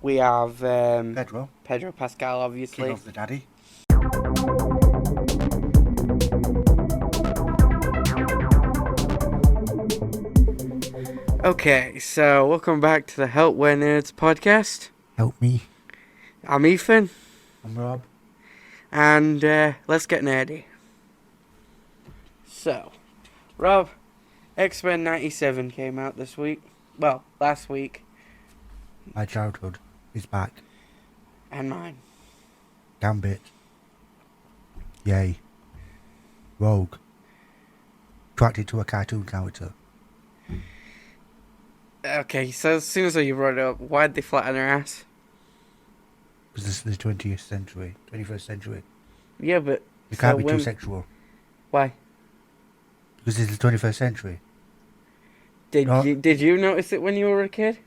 We have Pedro Pascal, obviously. King of the Daddy. Okay, so welcome back to the Help Where Nerds podcast. Help me. I'm Ethan. I'm Rob. And let's get nerdy. So, Rob, X-Men 97 came out this week. Well, last week. My childhood is back. And mine. Gambit. Yay. Rogue. Attracted to a cartoon character. Okay, so as soon as you brought it up, why'd they flatten her ass? Because this is the 20th century. 21st century. Yeah, but... You can't be too sexual. Why? Because this is the 21st century. Did you notice it when you were a kid?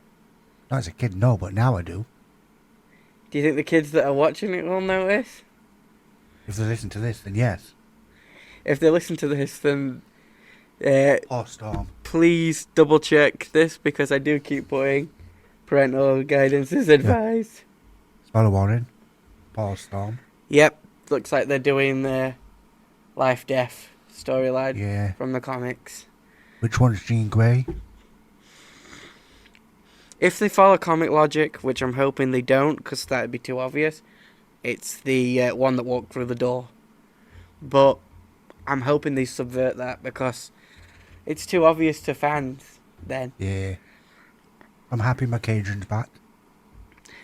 Not as a kid, no, but now I do. Do you think the kids that are watching it will notice? If they listen to this, then yes. If they listen to this, then... Oh, Storm. Please double check this, because I do keep putting parental guidance is advised. Spoiler warning. Paul Storm. Yep, looks like they're doing the life-death storyline from the comics. Which one's Jean Grey? If they follow comic logic, which I'm hoping they don't, because that would be too obvious, it's the one that walked through the door. But I'm hoping they subvert that, because it's too obvious to fans then. Yeah. I'm happy my Cajun's back.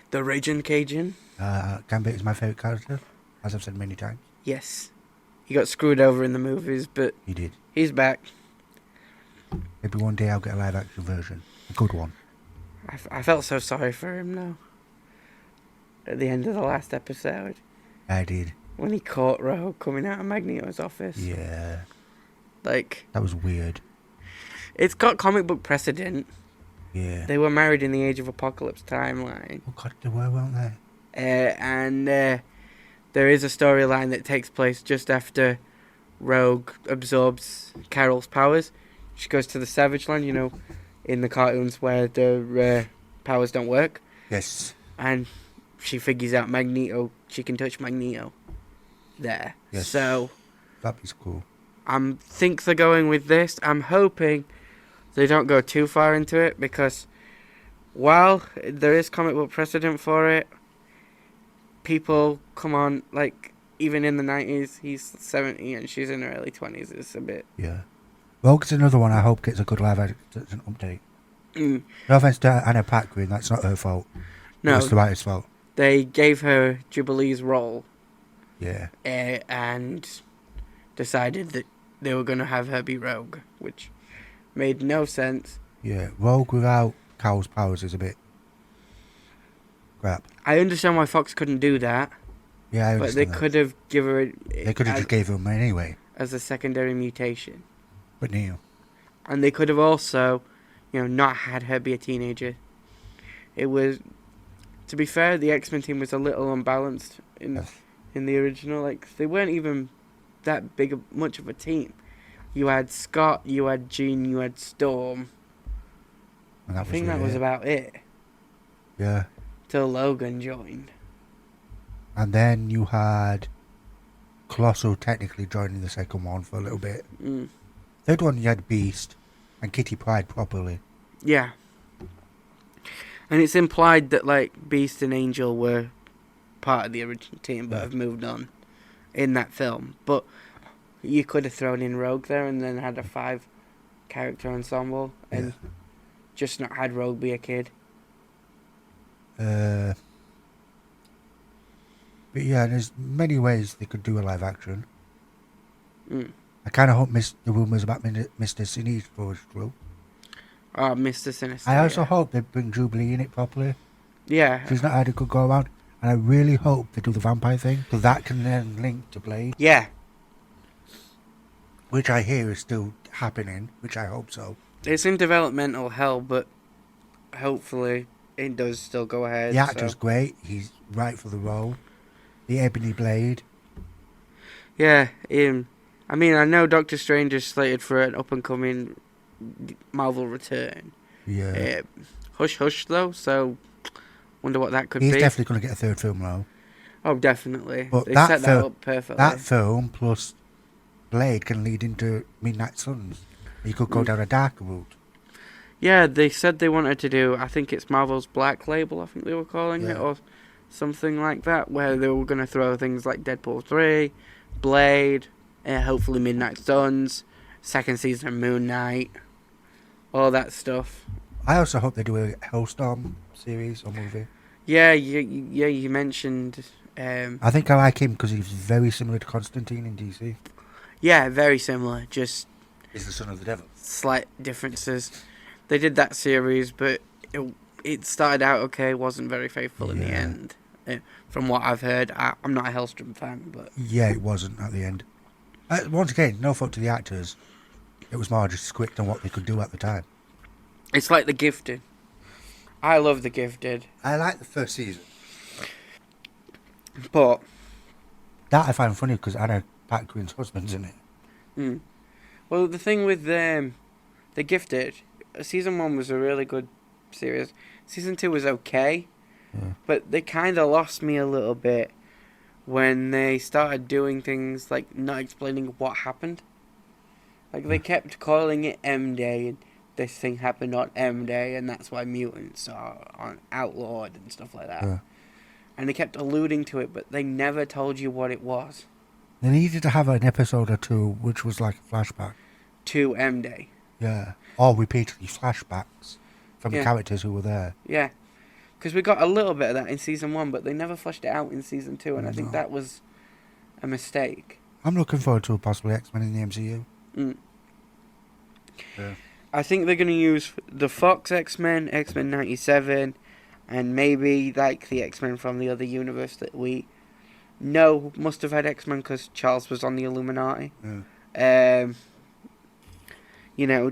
The Raging Cajun? Gambit is my favourite character, as I've said many times. Yes. He got screwed over in the movies, but He did. He's back. Maybe one day I'll get a live action version. A good one. I felt so sorry for him now. At the end of the last episode. I did. When he caught Rogue coming out of Magneto's office. Yeah. Like... That was weird. It's got comic book precedent. Yeah. They were married in the Age of Apocalypse timeline. Oh God, they were, weren't they? And there is a storyline that takes place just after Rogue absorbs Carol's powers. She goes to the Savage Land, you know, in the cartoons where the powers don't work. Yes. And she figures out Magneto. She can touch Magneto there. Yes. So That'd be cool. I think they're going with this. I'm hoping they don't go too far into it, because while there is comic book precedent for it, people, come on, like, even in the 90s, he's 70 and she's in her early 20s. It's a bit... Yeah. Rogue's another one I hope gets a good live action update. No offense to Anna Paquin, that's not her fault. No. It's the writer's fault. They gave her Jubilee's role. Yeah. And decided that they were going to have her be Rogue, which made no sense. Yeah. Rogue without Carol's powers is a bit crap. I understand why Fox couldn't do that. Yeah, I understand. But they could have given her... They could have just gave him anyway. As a secondary mutation. But Neil. And they could have also, not had her be a teenager. It was... To be fair, the X-Men team was a little unbalanced in the original. Like, they weren't even that much of a team. You had Scott, you had Jean, you had Storm. And I think that was about it. Yeah. Till Logan joined. And then you had Colossal technically joining the second one for a little bit. Third one you had Beast and Kitty Pryde properly. Yeah. And it's implied that, like, Beast and Angel were part of the original team but have moved on in that film. But you could have thrown in Rogue there and then had a 5-character ensemble and just not had Rogue be a kid. But yeah, there's many ways they could do a live action. I kind of hope the rumours about Mr. Sinistro is true. Oh, Mr. Sinister. I also hope they bring Jubilee in it properly. Yeah. She's not had a good go around. And I really hope they do the vampire thing, so that can then link to Blade. Yeah. Which I hear is still happening, which I hope so. It's in developmental hell, but hopefully it does still go ahead. The actor's great. He's right for the role. The Ebony Blade. Yeah. I mean, I know Doctor Strange is slated for an up-and-coming Marvel return. Yeah. Hush, hush, though, so Wonder what that could He's be. definitely going to get a third film role. Oh, definitely. But They that set that film- up perfectly. That film plus Blade can lead into Midnight Suns. You could go down a darker route. Yeah, they said they wanted to do, I think it's Marvel's Black Label, I think they were calling it, Yeah. or something like that, where they were going to throw things like Deadpool 3, Blade, hopefully Midnight Suns, second season of Moon Knight, all that stuff. I also hope they do a Hellstorm series or movie. Yeah, you mentioned, I think I like him because he's very similar to Constantine in DC. yeah, very similar, just He's the son of the devil. slight differences. They did that series, but it started out okay, wasn't very faithful in the Yeah. end. From what I've heard, I'm not a Hellstrom fan, but Yeah, it wasn't at the end. Once again, no fault to the actors. It was more just script on what they could do at the time. it's like The Gifted. I love The Gifted, I like the first season. but That I find funny because Anna Paquin's husband's in it. well, the thing with The Gifted, season 1 was a really good series. Season 2 was okay, Yeah. but they kind of lost me a little bit when they started doing things like not explaining what happened. Like they kept calling it M Day, and this thing happened on M Day, and that's why mutants are outlawed and stuff like that. Yeah. And they kept alluding to it, but they never told you what it was. They needed to have an episode or two which was like a flashback. To M Day. Yeah. Or repeatedly flashbacks from Yeah. the characters who were there. Yeah. Because we got a little bit of that in season 1, but they never fleshed it out in season 2, and I think No. that was a mistake. I'm looking forward to possibly X-Men in the MCU. Mm. Yeah. I think they're going to use the Fox X-Men, X-Men 97, and maybe like the X-Men from the other universe that we know must have had X-Men because Charles was on the Illuminati. Yeah.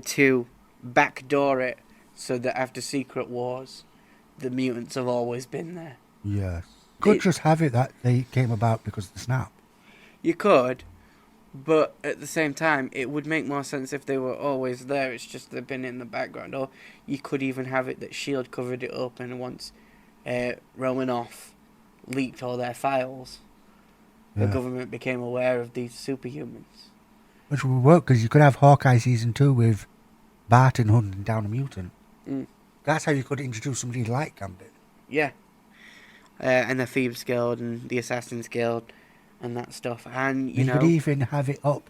To backdoor it so that after Secret Wars, the mutants have always been there. Yes. Could It- just have it that they came about because of the snap. You could, but at the same time, it would make more sense if they were always there. It's just they've been in the background. Or you could even have it that S.H.I.E.L.D. covered it up, and once Romanoff leaked all their files, the Yeah. government became aware of these superhumans. Which would work because you could have Hawkeye season 2 with Barton hunting down a mutant. Mm. That's how you could introduce somebody like Gambit. Yeah. And the Thieves Guild and the Assassins Guild and that stuff. And, you You know... could even have it up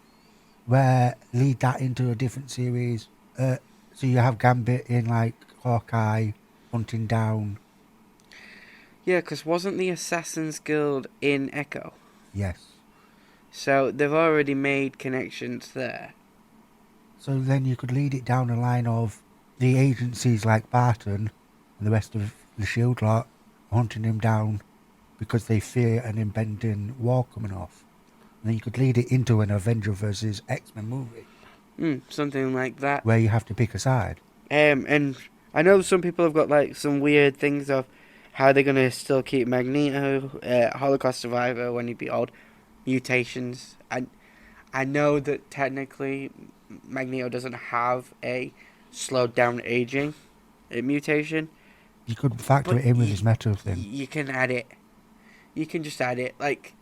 where lead that into a different series. So you have Gambit in like Hawkeye hunting down. Yeah, because wasn't the Assassins Guild in Echo? Yes. So they've already made connections there. So then you could lead it down a line of the agencies like Barton and the rest of the S.H.I.E.L.D. lot hunting him down because they fear an impending war coming off. And then you could lead it into an Avenger versus X-Men movie Something like that. where you have to pick a side. And I know some people have got like some weird things of how they're gonna still keep Magneto, Holocaust survivor when he'd be old, mutations. I know that technically Magneto doesn't have a slowed down aging mutation. You could factor But it in with his metal thing. You can add it. You can just add it. Like,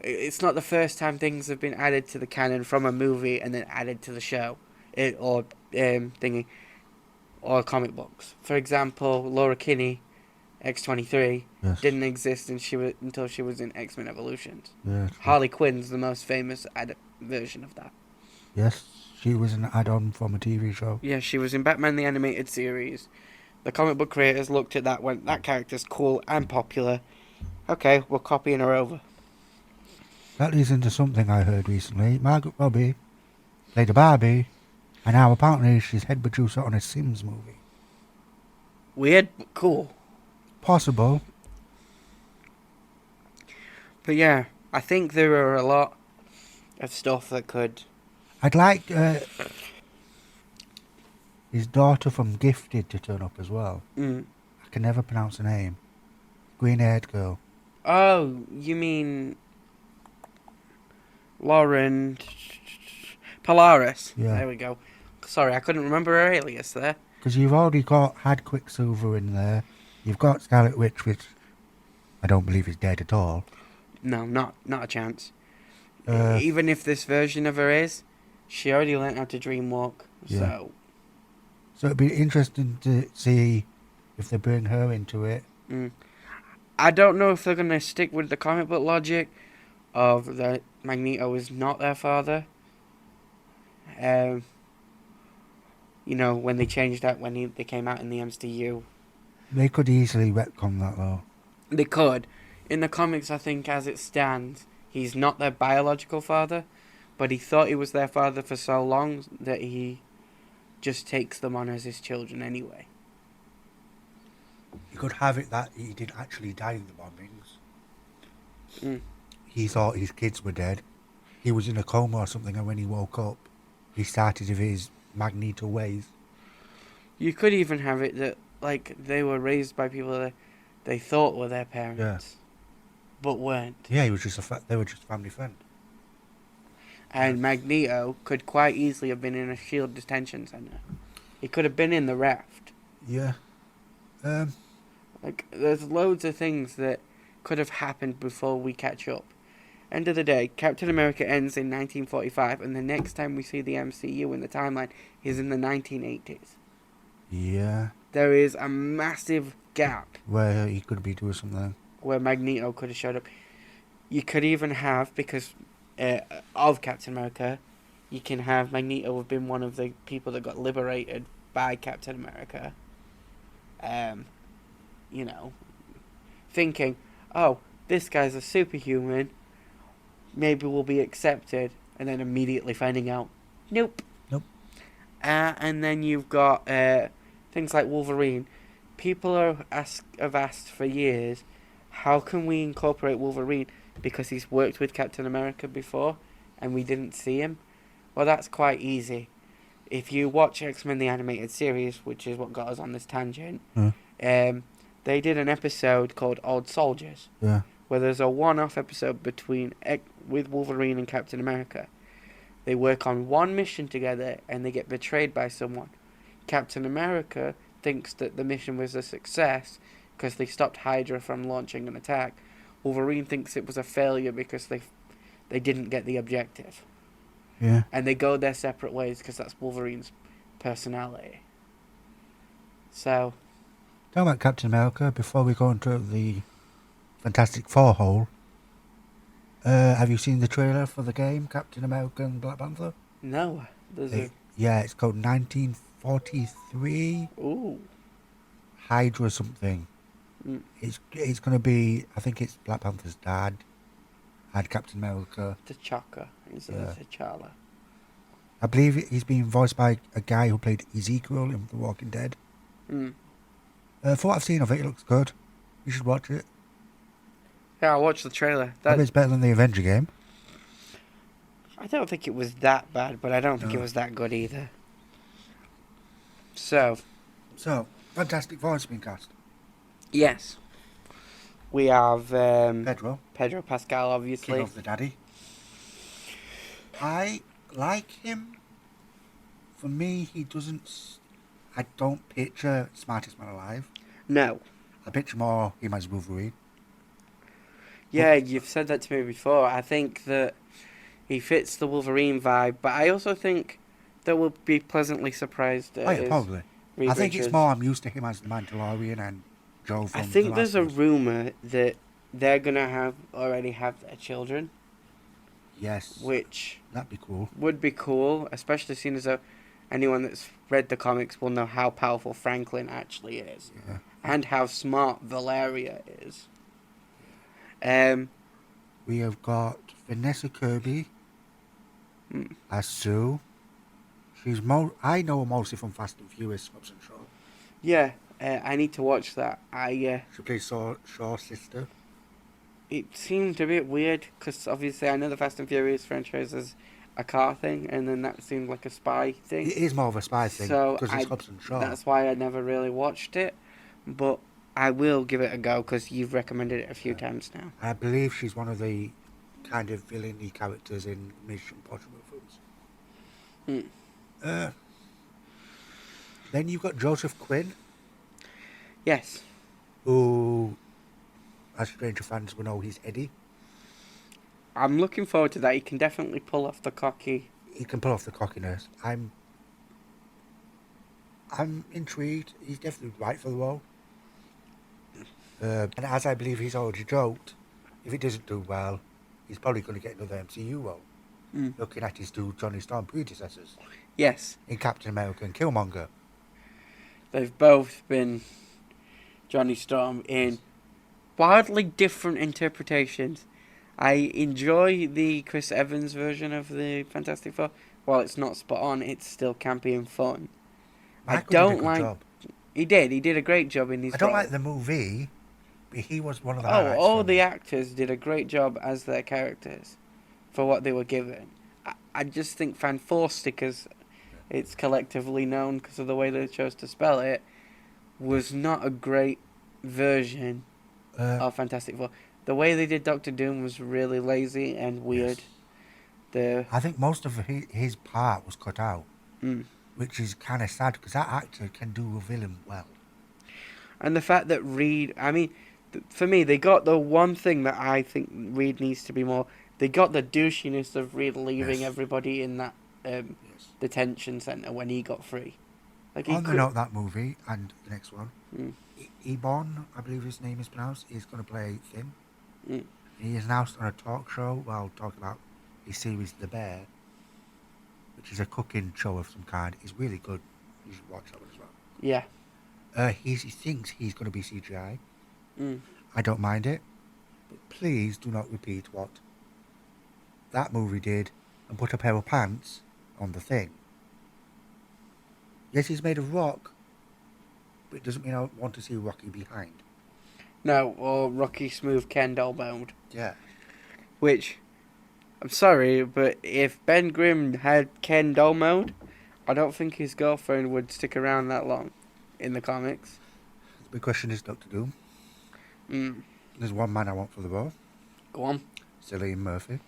it's not the first time things have been added to the canon from a movie and then added to the show, or comic books. For example, Laura Kinney, X-23, Yes. didn't exist until she was in X-Men Evolutions. Yes. Harley Quinn's the most famous version of that. Yes. She was an add-on from a TV show. Yeah, she was in Batman the Animated Series. The comic book creators looked at that, went, that character's cool and popular. Okay, we're copying her over. That leads into something I heard recently. Margaret Robbie played a Barbie, and now apparently she's head producer on a Sims movie. Weird, but cool. Possible. But yeah, I think there are a lot of stuff that could... I'd like his daughter from Gifted to turn up as well. I can never pronounce her name. Green-haired girl. Oh, you mean... Lauren... Polaris. Yeah. There we go. Sorry, I couldn't remember her alias there. Because you've already had Quicksilver in there. You've got Scarlet Witch, which I don't believe is dead at all. No, not a chance. Uh, Even if this version of her is, she already learnt how to dream walk. Yeah. So, So it'd be interesting to see if they bring her into it. I don't know if they're going to stick with the comic book logic of that Magneto is not their father. You know, when they changed that when they came out in the MCU. They could easily retcon that though. They could. In the comics, I think, as it stands, he's not their biological father, but he thought he was their father for so long that he just takes them on as his children anyway. You could have it that he didn't actually die in the bombings. Mm. He thought his kids were dead. He was in a coma or something, and when he woke up, he started with his Magneto ways. You could even have it that, like, they were raised by people that they thought were their parents, but weren't. Yeah, he was just they were just family friend. And Magneto could quite easily have been in a SHIELD detention center. He could have been in the raft. Yeah. Like, there's loads of things that could have happened before we catch up. End of the day, Captain America ends in 1945, and the next time we see the MCU in the timeline is in the 1980s. Yeah. There is a massive gap Where he could be doing something. where Magneto could have showed up. You could even have, because of Captain America, you can have Magneto have been one of the people that got liberated by Captain America. You know, thinking, oh, this guy's a superhuman, maybe we'll be accepted, and then immediately finding out, nope. Nope. And then you've got things like Wolverine. People have asked for years, how can we incorporate Wolverine? Because he's worked with Captain America before, and we didn't see him. Well, that's quite easy. If you watch X-Men the Animated Series, which is what got us on this tangent, they did an episode called Old Soldiers, where there's a one-off episode with Wolverine and Captain America. They work on one mission together, and they get betrayed by someone. Captain America thinks that the mission was a success because they stopped Hydra from launching an attack. Wolverine thinks it was a failure because they didn't get the objective. Yeah. And they go their separate ways because that's Wolverine's personality. So, Talking about Captain America, before we go into the Fantastic Four hole, have you seen the trailer for the game, Captain America and Black Panther? no. Yeah, it's called 1943 Ooh. Hydra something. Mm. It's going to be, I think it's Black Panther's dad and Captain America. T'Chaka instead of T'Challa. I believe he's being voiced by a guy who played Ezekiel in The Walking Dead. Mm. For what I've seen of it, it looks good. You should watch it. Yeah, I watched the trailer. I bet it's better than the Avenger game. I don't think it was that bad, but I don't think it was that good either. So, Fantastic Four has been cast. yes. We have Pedro Pascal, obviously. King of the Daddy. I like him. For me, I don't picture smartest man alive. No. I picture more him as Wolverine. Yeah, you've said that to me before. I think that he fits the Wolverine vibe, but I also think that we'll be pleasantly surprised at his Probably. Reed I think Richards. it's more I'm used to him as the Mandalorian and Joe from I think The there's Last a of Us. rumour that they're going to already have their children, Yes. which That'd be cool. would be cool, especially seeing as though anyone that's read the comics will know how powerful Franklin actually is, Yeah. and how smart Valeria is. We have got Vanessa Kirby as Sue. I know her mostly from Fast and Furious, Hobbs and Shaw. Yeah, I need to watch that. She plays Shaw's sister. It seemed a bit weird because obviously I know the Fast and Furious franchise is a car thing, and then that seemed like a spy thing. It is more of a spy thing So because it's Hobbs and Shaw. that's why I never really watched it, but I will give it a go because you've recommended it a few times now. I believe she's one of the kind of villainy characters in Mission Impossible films. Then you've got Joseph Quinn. Yes. who, as Stranger fans will know, he's Eddie. I'm looking forward to that. He can definitely pull off the cocky. He can pull off the cockiness. I'm intrigued. He's definitely right for the role. And as I believe he's already joked, if he doesn't do well, he's probably going to get another MCU role. Looking at his two Johnny Storm predecessors Yes, in Captain America and Killmonger. they've both been Johnny Storm in wildly different interpretations. I enjoy the Chris Evans version of the Fantastic Four. While it's not spot on, it's still campy and fun. Michael don't did a good like- job. He did a great job in his I don't role. like the movie, but he was one of the Oh, highlights. all for the me. actors did a great job as their characters for what they were given. I just think Fan Four Stickers, it's collectively known because of the way they chose to spell it, was not a great version of Fantastic Four. The way they did Doctor Doom was really lazy and weird. I think most of his part was cut out, which is kind of sad because that actor can do a villain well. And the fact that Reed, I mean, for me, they got the one thing that I think Reed needs to be more. They got the douchiness of Reed leaving Yes. everybody in that Yes. detention center when he got free. Like On the note, that movie and the next one, Mm. Ebon, I believe his name is pronounced, is going to play Finn. Mm. He is announced on a talk show while talking about his series The Bear, which is a cooking show of some kind. It's really good. You should watch that one as well. Yeah. He thinks he's going to be CGI. Mm. I don't mind it, but please do not repeat what that movie did and put a pair of pants on the Thing. Yes, he's made of rock, but it doesn't mean I want to see Rocky behind. No, or Rocky Smooth Ken Dolbound. Yeah. Which, I'm sorry, but if Ben Grimm had Ken doll mode, I don't think his girlfriend would stick around that long in the comics. The big question is Doctor Doom. Mm. There's one man I want for the role. Go on. Cillian Murphy.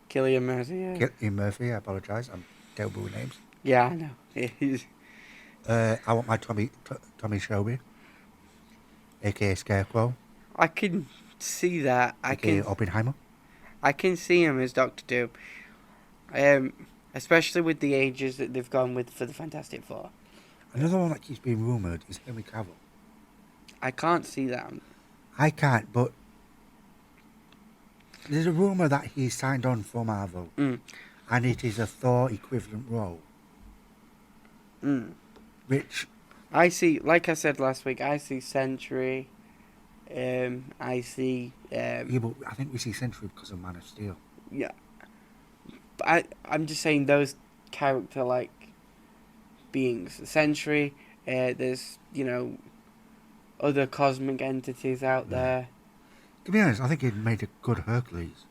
Killian Murphy, yeah. Cillian Murphy, I apologise. I'm terrible with names. Yeah, I know. He's... I want my Tommy Shelby, a.k.a. Scarecrow, I can see that. a.k.a. Oppenheimer. I can see him as Doctor Doom. Especially with the ages that they've gone with for the Fantastic Four. Another one that keeps being rumoured is Henry Cavill. I can't see that. I can't, but there's a rumour that he's signed on for Marvel, Mm. and it is a Thor equivalent role, Mm. which I see, like I said last week, I see Sentry. I see. yeah, but I think we see Sentry because of Man of Steel. Yeah. But I'm just saying those character-like beings. Sentry, there's, other cosmic entities out Yeah. there. To be honest, I think he'd made a good Hercules.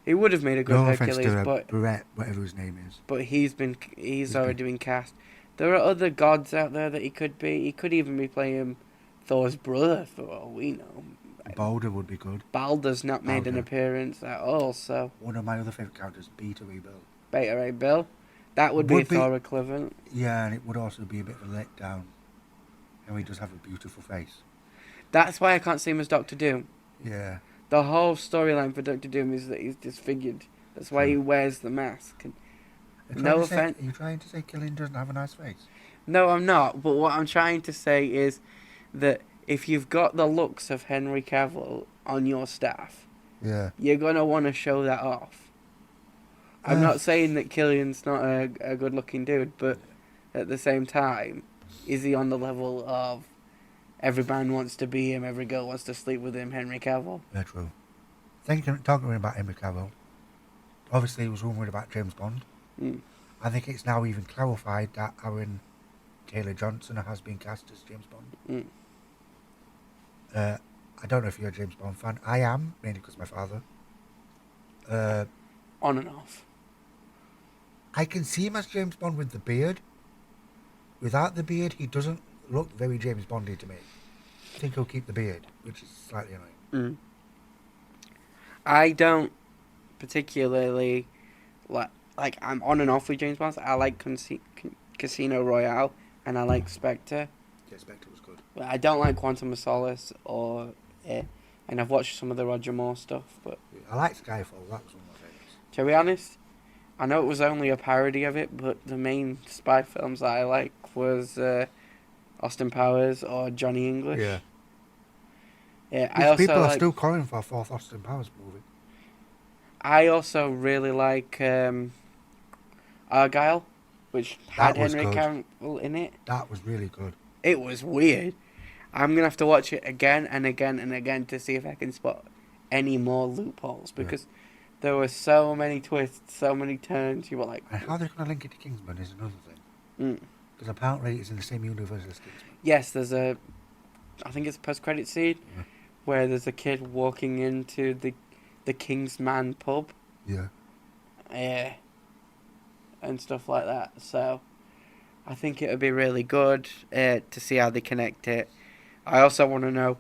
He would have made a good No offense Hercules, to but Brett, whatever his name is. he's He's already been cast. There are other gods out there that he could be. He could even be playing Thor's brother, for all we know. Balder would be good. Balder's not made an Balder. appearance at all, so One of my other favourite characters, Beta Ray Bill. Beta Ray Bill. That would be Would a be- Thor equivalent. Yeah, and it would also be a bit of a letdown. And he does have a beautiful face. That's why I can't see him as Doctor Doom. Yeah. The whole storyline for Doctor Doom is that he's disfigured. That's why he wears the mask. And No offense. Are you trying to say Killian doesn't have a nice face? no, I'm not. But what I'm trying to say is that if you've got the looks of Henry Cavill on your staff, Yeah. you're going to want to show that off. I'm not saying that Killian's not a good-looking dude, but at the same time, is he on the level of every man wants to be him, every girl wants to sleep with him, Henry Cavill? Yeah, true. Talking about Henry Cavill, obviously it was rumoured about James Bond. Mm. I think it's now even clarified that Aaron Taylor Johnson has been cast as James Bond. Mm. I don't know if you're a James Bond fan. I am, mainly because my father. On and off. I can see him as James Bond with the beard. Without the beard, he doesn't look very James Bondy to me. I think he'll keep the beard, which is slightly annoying. Mm. I don't particularly like. I'm on and off with James Bond. I like Casino Royale and I like Spectre. Yeah, Spectre was good. I don't like Quantum of Solace and I've watched some of the Roger Moore stuff. But I like Skyfall. That was one of my favourites. to be honest, I know it was only a parody of it, but the main spy films that I like was Austin Powers or Johnny English. Yeah. Yeah, I also People are like. still calling for a fourth Austin Powers movie. I also really like Argyle, which had That was Henry good. Cavill in it. That was really good. It was weird. I'm gonna have to watch it again and again and again to see if I can spot any more loopholes because there were so many twists, so many turns. You were like, And how they're going to link it to Kingsman is another thing. mm. Because apparently it's in the same universe as Kingsman. Yes, there's I think it's a post-credit scene where there's a kid walking into the Kingsman pub. Yeah. And stuff like that. So I think it would be really good to see how they connect it. I also want to know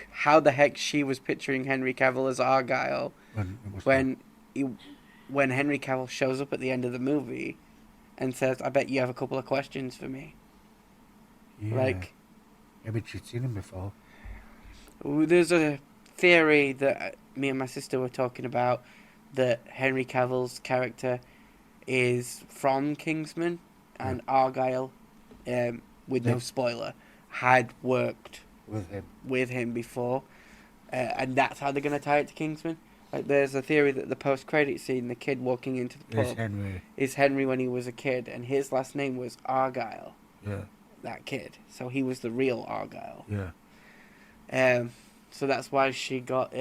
how the heck she was picturing Henry Cavill as Argyle when Henry Cavill shows up at the end of the movie and says, "I bet you have a couple of questions for me." Yeah. Like, maybe she'd seen him before. there's a theory that me and my sister were talking about that Henry Cavill's character is from Kingsman and Argyle, with no spoiler, had worked with him before, and that's how they're going to tie it to Kingsman. Like, there's a theory that the post-credit scene, the kid walking into the pub, is Henry when he was a kid, and his last name was Argyle. Yeah. That kid, so he was the real Argyle. Yeah. So that's why she got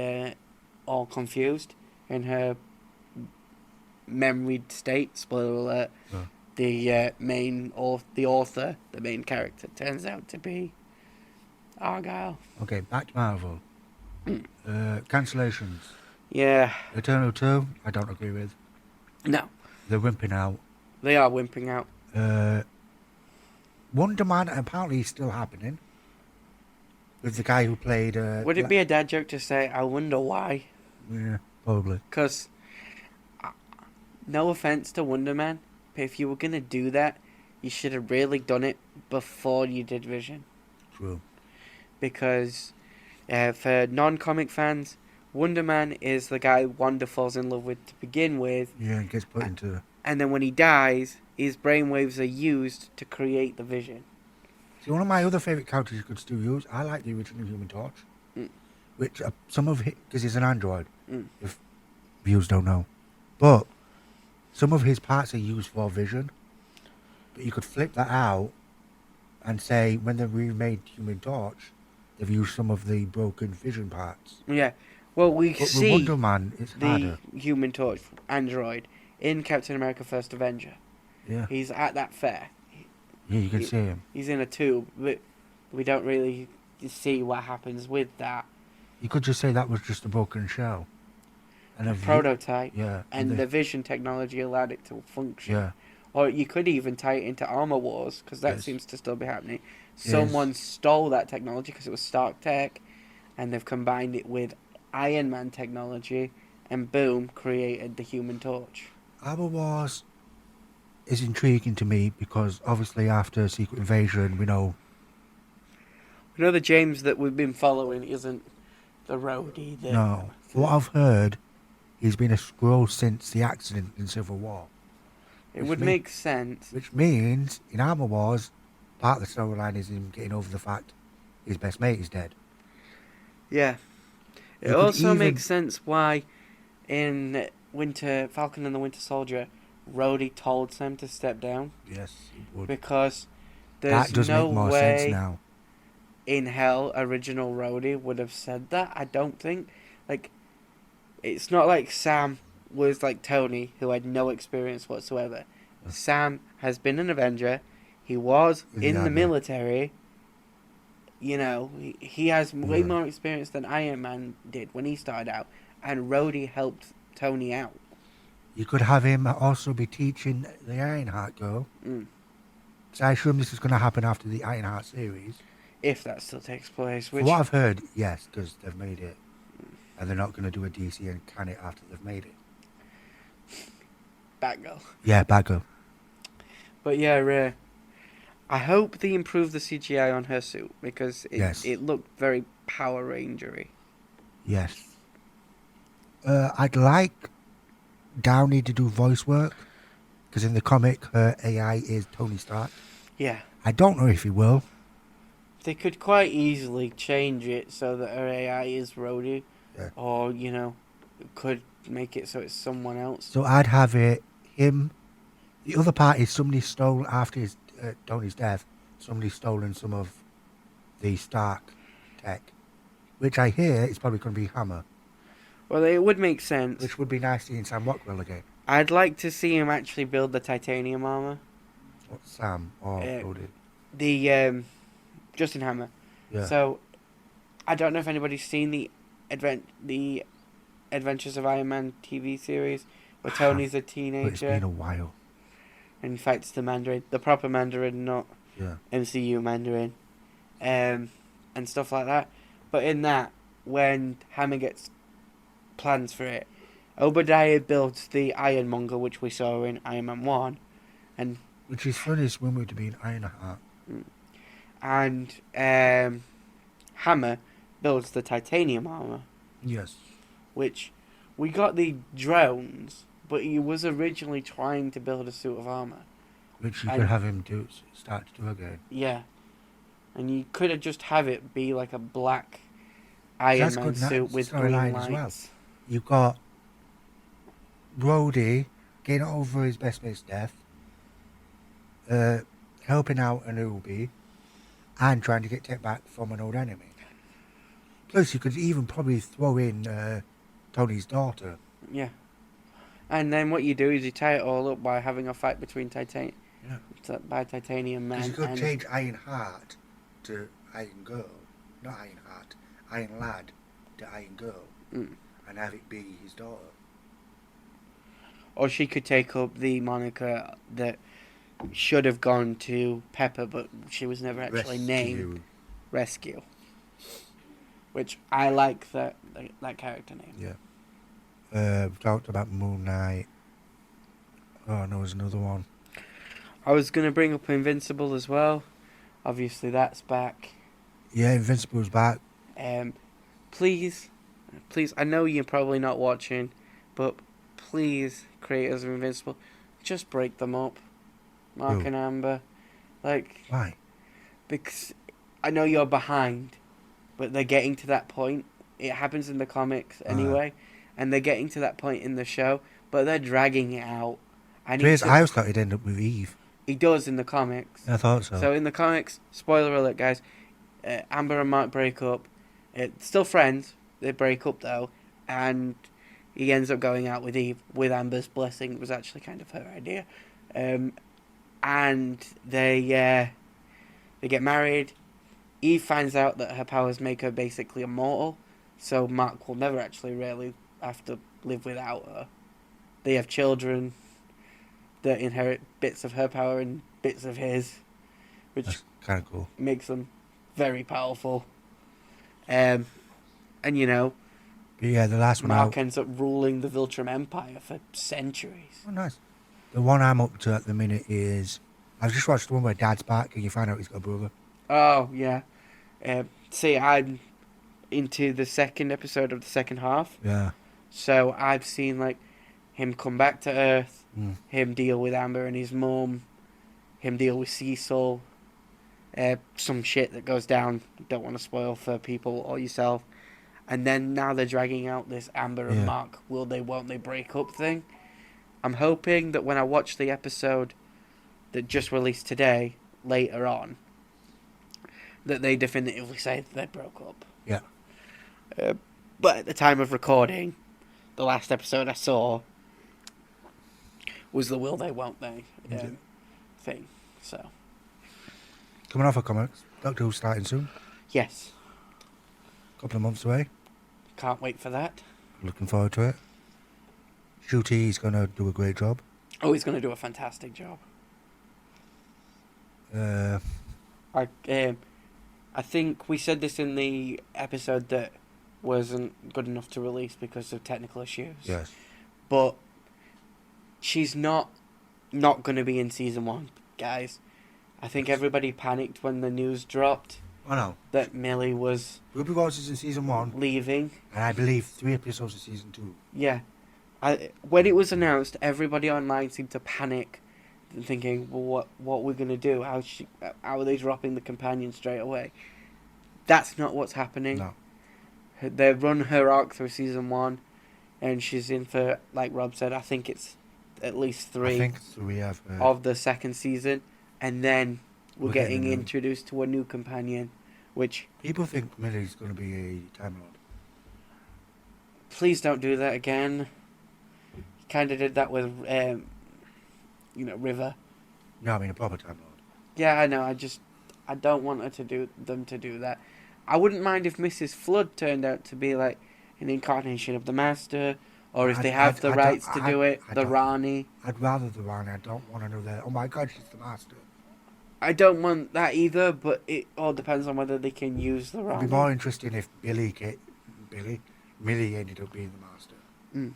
all confused in her memory state. Spoiler alert. The author, the main character, turns out to be Argyle. Okay, back to Marvel. Cancellations. Yeah. Eternal 2, I don't agree with. No. They're wimping out. They are wimping out. Wonder Man apparently is still happening. With the guy who played... Would it be a dad joke to say, I wonder why? Yeah, probably. Because, no offense to Wonder Man, but if you were going to do that, you should have really done it before you did Vision. True. Because for non-comic fans, Wonder Man is the guy Wanda falls in love with to begin with. Yeah, and gets put into... And then when he dies, his brainwaves are used to create the Vision. See, one of my other favourite characters you could still use, I like the original Human Torch. Which some of it, because he's an android, if viewers don't know. But some of his parts are used for Vision. But you could flip that out and say, when they remade Human Torch, they've used some of the broken Vision parts. Yeah. Well, but see with Wonder Man, it's the harder. Human Torch android in Captain America First Avenger. Yeah. He's at that fair. Yeah, you can see him. He's in a tube, but we don't really see what happens with that. You could just say that was just a broken shell. And a prototype. Yeah. And the Vision technology allowed it to function. Yeah. Or you could even tie it into Armor Wars, because that seems to still be happening. Someone stole that technology because it was Stark Tech, and they've combined it with Iron Man technology, and boom, created the Human Torch. Armor Wars is intriguing to me because obviously after Secret Invasion, we know the James that we've been following isn't the Rhodey. No. What I've heard, he's been a Skrull since the accident in Civil War. It would make sense. Which means, in Armor Wars, part of the storyline is him getting over the fact his best mate is dead. Yeah. It also makes sense why in Falcon and the Winter Soldier, Rhodey told Sam to step down. Yes, it would. Because there's that does no make more way sense now. in hell original Rhodey would have said that. I don't think. Like, it's not like Sam was like Tony, who had no experience whatsoever. Sam has been an Avenger. He was in the military. You know, he has way more experience than Iron Man did when he started out. And Rhodey helped Tony out. You could have him also be teaching the Ironheart girl. So I assume this is going to happen after the Ironheart series. If that still takes place. From what I've heard, yes, because they've made it. And they're not going to do a DC and can it after they've made it. Batgirl. Yeah, Batgirl. But yeah, I hope they improve the CGI on her suit because Yes. it looked very Power Rangery. Yes. I'd like Downey to do voice work, because in the comic, her AI is Tony Stark. Yeah. I don't know if he will. They could quite easily change it so that her AI is Rhodey. Yeah. Or, could make it so it's someone else. So I'd have it, him. The other part is somebody stole, after his Tony's death, somebody stolen some of the Stark tech, which I hear is probably going to be Hammer, Well, it would make sense. which would be nice seeing Sam Rockwell again. I'd like to see him actually build the titanium armor. What, Sam or Rhodey? The Justin Hammer. Yeah. So, I don't know if anybody's seen the Adventures of Iron Man TV series, where Tony's a But it's teenager been a while. and he fights the Mandarin, the proper Mandarin, not Yeah. MCU Mandarin, and stuff like that. But in that, when Hammer gets plans for it, Obadiah builds the Ironmonger, which we saw in Iron Man 1, and Which is funny, is rumored to be an Ironheart. Hammer builds the titanium armor, Yes. which we got the drones, but he was originally trying to build a suit of armor. Which you And- could have him start to do again. Yeah. And you could have just have it be like a black Iron That's Man good suit with green storyline lights. as well. You've got Rhodey getting over his best mate's death, helping out Anubi, and trying to get tech back from an old enemy. Plus, you could even probably throw in Tony's daughter. Yeah. And then what you do is you tie it all up by having a fight between Titanium Man Because you could and change Ironheart to Iron Girl. Not Ironheart. Iron Lad to Iron Girl. Mm. And have it be his daughter. or she could take up the moniker that should have gone to Pepper, but she was never actually named Rescue. Which I like that character name. Yeah. We've talked about Moon Knight. Oh, no, there's another one. I was going to bring up Invincible as well. Obviously, that's back. Yeah, Invincible's back. Please, I know you're probably not watching, but please, creators of Invincible, just break them up. Mark Who? and Amber. Like, Why? because I know you're behind, but they're getting to that point. It happens in the comics anyway, and they're getting to that point in the show, but they're dragging it out. I always thought he'd end up with Eve. He does in the comics. I thought so. So in the comics, spoiler alert, guys, Amber and Mark break up. Still friends. They break up though, and he ends up going out with Eve with Amber's blessing. It was actually kind of her idea, and they get married. Eve finds out that her powers make her basically immortal, so Mark will never actually really have to live without her. They have children that inherit bits of her power and bits of his, which That's kind of cool. makes them very powerful. And But yeah, the last one Mark out. ends up ruling the Viltrum Empire for centuries. Oh, nice. The one I'm up to at the minute is... I've just watched the one where Dad's back and you find out he's got a brother. Oh, yeah. See, I'm into the second episode of the second half. Yeah. So I've seen, like, him come back to Earth, Mm. him deal with Amber and his mum, him deal with Cecil, some shit that goes down, don't want to spoil for people or yourself. And then now they're dragging out this Amber and Yeah. Mark, will they, won't they break up thing. I'm hoping that when I watch the episode that just released today, later on, that they definitively say that they broke up. Yeah. But at the time of recording, the last episode I saw was the will they, won't they thing. So, Coming off of comics. Doctor Who's starting soon. yes, Couple of months away. can't wait for that. Looking forward to it. Shooty's going to do a great job. Oh, he's going to do a fantastic job. I think we said this in the episode that wasn't good enough to release because of technical issues. Yes. But she's not going to be in season 1, guys. I think everybody panicked when the news dropped Oh no. that Millie was Ruby Rose is in season 1, leaving. and I believe 3 episodes of season 2. Yeah. When it was announced, everybody online seemed to panic, thinking, "Well, what we're gonna do? How are they dropping the companion straight away?" That's not what's happening. No. They run her arc through season 1, and she's in for, like Rob said, I think it's at least 3 I think 3 have of the second season, and then we're getting a new- introduced to a new companion, which People think Millie's going to be a Time Lord. please don't do that again. You kind of did that with, River. No, I mean a proper Time Lord. Yeah, I know. I don't want to do that. I wouldn't mind if Mrs. Flood turned out to be like an incarnation of the Master, or if they have the rights to do it, the Rani. I'd rather the Rani. I don't want another. Oh my God, she's the Master. I don't want that either, but it all depends on whether they can use the Rani. It'd be more interesting if Millie ended up being the Master. Mm.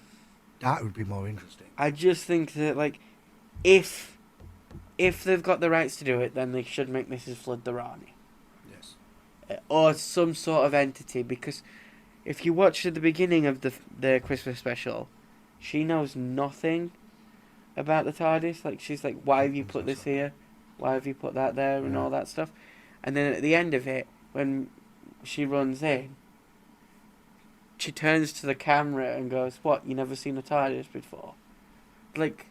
That would be more interesting. I just think that, like, if they've got the rights to do it, then they should make Mrs. Flood the Rani. Yes. Or some sort of entity, because if you watch at the beginning of the Christmas special, she knows nothing about the TARDIS. Like, she's like, why have you put this here? Why have you put that there? And all that stuff. And then at the end of it, when she runs in, she turns to the camera and goes, "What, you never seen a TARDIS before?" Like,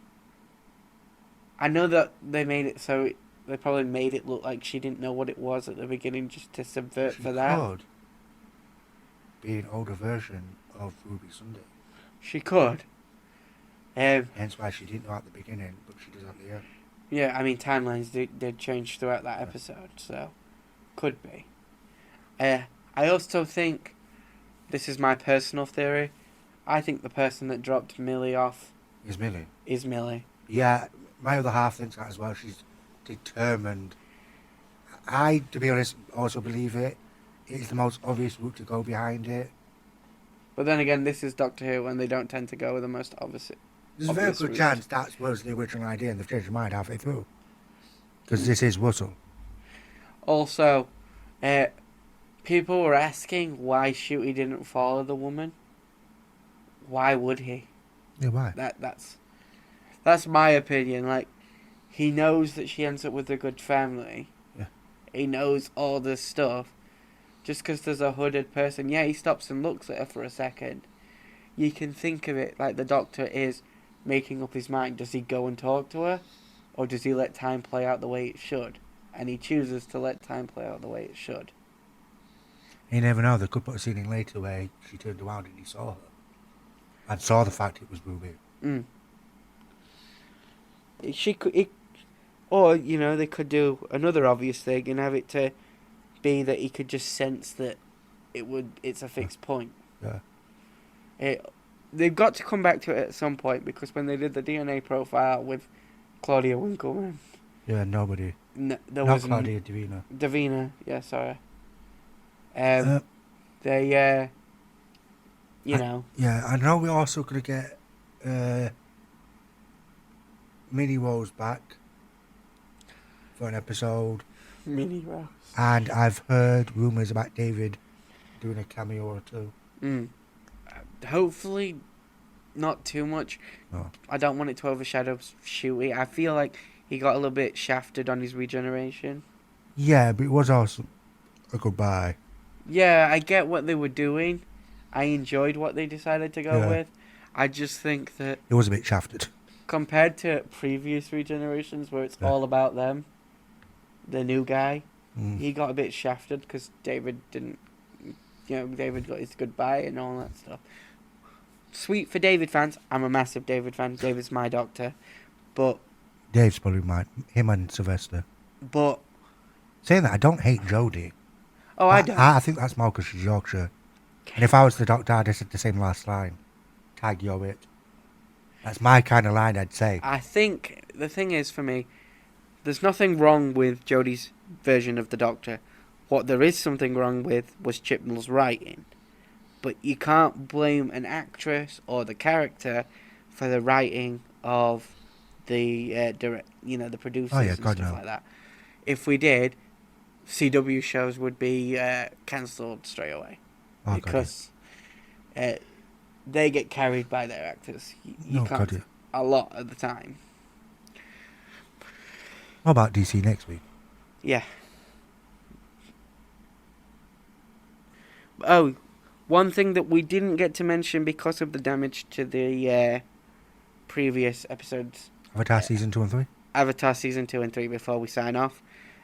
I know that they made it so they probably made it look like she didn't know what it was at the beginning, just to subvert for that. Could be an older version of Ruby Sunday. She could. Hence why she didn't know at the beginning, but she does at the end. Yeah, I mean, timelines did change throughout that episode, so could be. I also think, this is my personal theory, I think the person that dropped Millie off Is Millie? is Millie. Yeah, my other half thinks that as well. She's determined. I, to be honest, also believe it. It is the most obvious route to go behind it. But then again, this is Doctor Who, and they don't tend to go with the most obvious. There's a very Obvious good route. chance that was the original idea and they've changed their mind halfway through. Because this is Russell. Also, people were asking why Shooty didn't follow the woman. Why would he? Yeah, why? That's my opinion. Like, he knows that she ends up with a good family. Yeah. He knows all this stuff. Just because there's a hooded person, yeah, he stops and looks at her for a second. You can think of it like the Doctor is making up his mind. Does he go and talk to her? Or does he let time play out the way it should? And he chooses to let time play out the way it should. You never know, they could put a scene in later where she turned around and he saw her. And saw the fact it was Ruby. She could, or they could do another obvious thing and have it to be that he could just sense that it's a fixed point. Yeah. They've got to come back to it at some point, because when they did the DNA profile with Claudia Winkleman, Yeah, nobody. there Not was Claudia Davina. Davina. Yeah, sorry. Uh, They, you know. Yeah, I know we're also going to get Minnie Rose back for an episode. Minnie Rose. And I've heard rumours about David doing a cameo or two. Hopefully, not too much. No. I don't want it to overshadow Shooty. I feel like he got a little bit shafted on his regeneration. Yeah, but it was also a goodbye. Yeah, I get what they were doing. I enjoyed what they decided to go with. I just think that It was a bit shafted. compared to previous regenerations where it's all about them, the new guy, he got a bit shafted because David didn't, David got his goodbye and all that stuff. Sweet for David fans. I'm a massive David fan. David's my Doctor. But Dave's probably mine. Him and Sylvester. But saying that, I don't hate Jodie. Oh, I don't. I think that's more because she's Yorkshire. And if I was the Doctor, I'd have said the same last line. Tag your it. That's my kind of line, I'd say. I think the thing is, for me, there's nothing wrong with Jodie's version of the Doctor. What there is something wrong with was Chibnall's writing. But you can't blame an actress or the character for the writing of the the producers and stuff like that. if we did, CW shows would be cancelled straight away Oh, got it. because they get carried by their actors. You No, can't got it. a lot of the time. What about DC next week? Yeah. Oh, one thing that we didn't get to mention because of the damage to the previous episodes, Avatar season 2 and 3. Avatar season 2 and 3, before we sign off.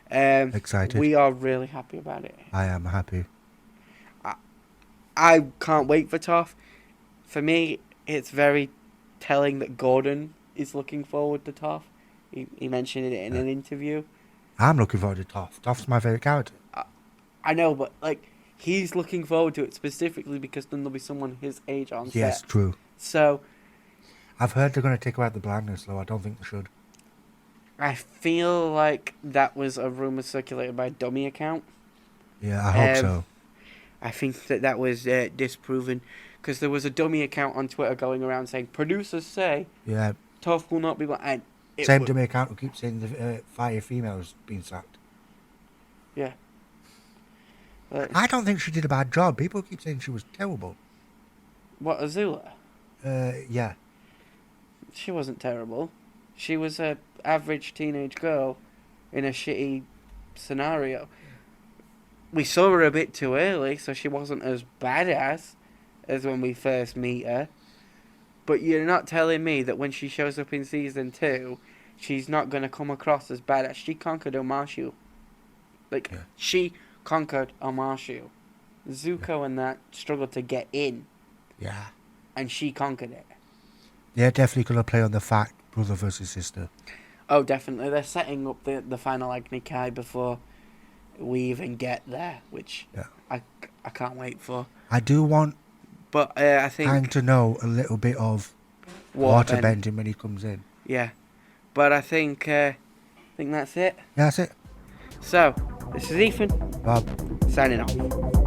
Excited. We are really happy about it. I am happy. I can't wait for Toph. For me, it's very telling that Gordon is looking forward to Toph. He mentioned it in an interview. I'm looking forward to Toph. Toph's my favourite character. I know, but like he's looking forward to it specifically because then there'll be someone his age on Yes, set. true. So I've heard they're going to take away the blindness, though. I don't think they should. I feel like that was a rumor circulated by a dummy account. Yeah, I hope so. I think that was disproven because there was a dummy account on Twitter going around saying producers say Yeah. Toph will not be blind. And Same dummy account who keeps saying the fire female's been sacked. Yeah. I don't think she did a bad job. People keep saying she was terrible. What, Azula? Yeah. She wasn't terrible. She was a average teenage girl in a shitty scenario. We saw her a bit too early, so she wasn't as badass as when we first meet her. But you're not telling me that when she shows up in season 2, she's not going to come across as badass. She conquered Omashu. She conquered Omashu. Zuko and that struggled to get in. Yeah. And she conquered it. They're definitely going to play on the fact brother versus sister. Oh, definitely. They're setting up the final Agni Kai before we even get there, which I can't wait for. I do want But I think Aang to know a little bit of water bending when he comes in. Yeah. But I think that's it. Yeah, that's it. So, this is Ethan Bob. signing off.